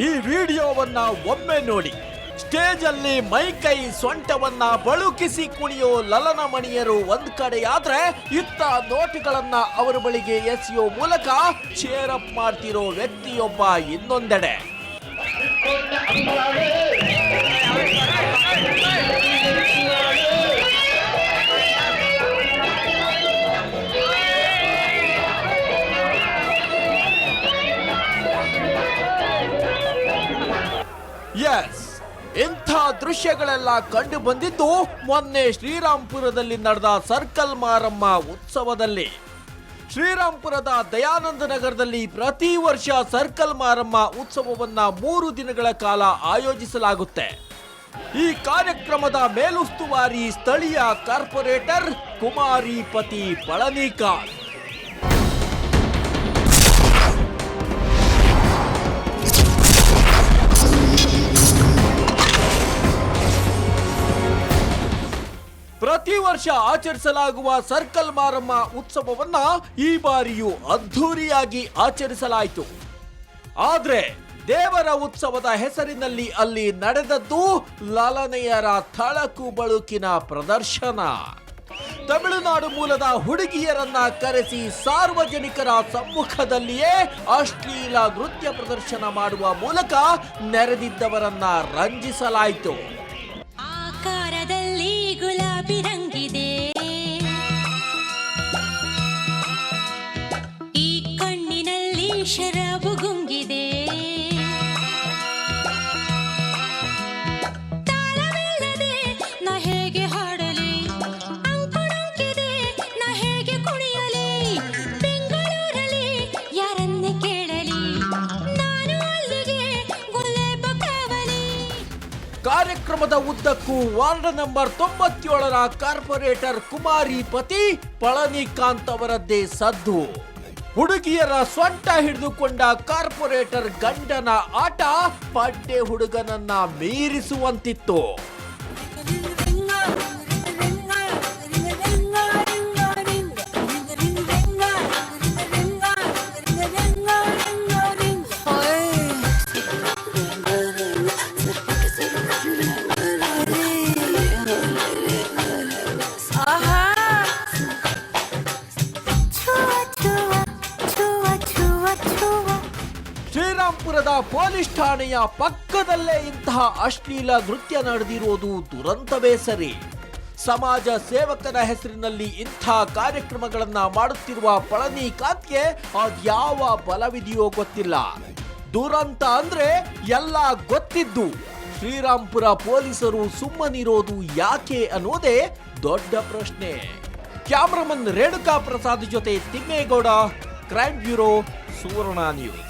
ಈ ವಿಡಿಯೋವನ್ನ ಒಮ್ಮೆ ನೋಡಿ. ಸ್ಟೇಜ್ ಅಲ್ಲಿ ಮೈಕೈ ಸೊಂಟವನ್ನ ಬಳುಕಿಸಿ ಕುಣಿಯೋ ಲಲನ ಮಣಿಯರು ಒಂದ್ ಕಡೆಯಾದ್ರೆ, ಇತ್ತ ನೋಟುಗಳನ್ನ ಅವರ ಬಳಿಗೆ ಎಸೆಯೋ ಮೂಲಕ ಚೇರಪ್ ಮಾಡ್ತಿರೋ ವ್ಯಕ್ತಿಯೊಬ್ಬ ಇನ್ನೊಂದೆಡೆ. ಎಸ್, ಇಂಥ ದೃಶ್ಯಗಳೆಲ್ಲ ಕಂಡು ಬಂದಿದ್ದು ಮೊನ್ನೆ ಶ್ರೀರಾಂಪುರದಲ್ಲಿ ನಡೆದ ಸರ್ಕಲ್ ಮಾರಮ್ಮ ಉತ್ಸವದಲ್ಲಿ. ಶ್ರೀರಾಂಪುರದ ದಯಾನಂದ ನಗರದಲ್ಲಿ ಪ್ರತಿ ವರ್ಷ ಸರ್ಕಲ್ ಮಾರಮ್ಮ ಉತ್ಸವವನ್ನ 3 ದಿನಗಳ ಕಾಲ ಆಯೋಜಿಸಲಾಗುತ್ತೆ. ಈ ಕಾರ್ಯಕ್ರಮದ ಮೇಲುಸ್ತುವಾರಿ ಸ್ಥಳೀಯ ಕಾರ್ಪೊರೇಟರ್ ಕುಮಾರಿಪತಿ ಪಳನಿಕಾಂತ್. ಪ್ರತಿ ವರ್ಷ ಆಚರಿಸಲಾಗುವ ಸರ್ಕಲ್ ಮಾರಮ್ಮ ಉತ್ಸವವನ್ನ ಈ ಬಾರಿಯೂ ಅದ್ಧೂರಿಯಾಗಿ ಆಚರಿಸಲಾಯಿತು. ಆದ್ರೆ ದೇವರ ಉತ್ಸವದ ಹೆಸರಿನಲ್ಲಿ ಅಲ್ಲಿ ನಡೆದದ್ದು ಲಲನೆಯರ ಥಳಕು ಬಳುಕಿನ ಪ್ರದರ್ಶನ. ತಮಿಳುನಾಡು ಮೂಲದ ಹುಡುಗಿಯರನ್ನ ಕರೆಸಿ ಸಾರ್ವಜನಿಕರ ಸಮ್ಮುಖದಲ್ಲಿಯೇ ಅಶ್ಲೀಲ ನೃತ್ಯ ಪ್ರದರ್ಶನ ಮಾಡುವ ಮೂಲಕ ನೆರೆದಿದ್ದವರನ್ನ ರಂಜಿಸಲಾಯಿತು. ಆಕಾರದಲ್ಲಿ ಗುಲಾಬಿ ರಂಗಿದೆ, ಈ ಕಣ್ಣಿನಲ್ಲಿ ಶರಾಬು ಗುಂಗಿದೆ, ತಾಳವಿಲ್ಲದೆ ನಾ ಹೇಗೆ ಹಾಡಲಿ, ಅಂಕುಡೊಂಕಿದೆ ನಾ ಹೇಗೆ ಕುಣಿಯಲಿ, ಬೆಂಗಳೂರಲ್ಲಿ ಯಾರನ್ನೇ ಕೇಳಲಿ, ನಾನು ಅಲ್ಲಿಗೆ ಗುಲೇಬ ಕಾವಲಿ. ಕಾರ್ಯಕ್ರಮದ ಉದ್ದಕ್ಕೂ ವಾರ್ಡ್ ನಂಬರ್ 97ರ ಕಾರ್ಪೊರೇಟರ್ ಕುಮಾರಿಪತಿ ಪಳನಿಕಾಂತ್ ಅವರದ್ದೇ ಸದ್ದು. ಹುಡುಗಿಯರ ಸೊಂಟ ಹಿಡಿದುಕೊಂಡ ಕಾರ್ಪೊರೇಟರ್ ಗಂಡನ ಆಟ ಪಡ್ಡೆ ಹುಡುಗನನ್ನ ಮೀರಿಸುವಂತಿತ್ತು. ಶ್ರೀರಾಂಪುರದ ಪೊಲೀಸ್ ಠಾಣೆಯ ಪಕ್ಕದಲ್ಲೇ ಇಂತಹ ಅಶ್ಲೀಲ ನೃತ್ಯ ನಡೆದಿರೋದು ದುರಂತವೇ ಸರಿ. ಸಮಾಜ ಸೇವಕನ ಹೆಸರಿನಲ್ಲಿ ಇಂಥ ಕಾರ್ಯಕ್ರಮಗಳನ್ನ ಮಾಡುತ್ತಿರುವ ಪಳನಿಕಾಂತ್ಗೆ ಅದ್ಯಾವ ಬಲವಿದೆಯೋ ಗೊತ್ತಿಲ್ಲ. ದುರಂತ ಅಂದ್ರೆ ಎಲ್ಲ ಗೊತ್ತಿದ್ದು ಶ್ರೀರಾಂಪುರ ಪೊಲೀಸರು ಸುಮ್ಮನಿರೋದು ಯಾಕೆ ಅನ್ನೋದೇ ದೊಡ್ಡ ಪ್ರಶ್ನೆ. ಕ್ಯಾಮರಾಮನ್ ರೇಣುಕಾ ಪ್ರಸಾದ್ ಜೊತೆ ತಿಮ್ಮೇಗೌಡ, ಕ್ರೈಮ್ ಬ್ಯೂರೋ, ಸುವರ್ಣ ನ್ಯೂಸ್.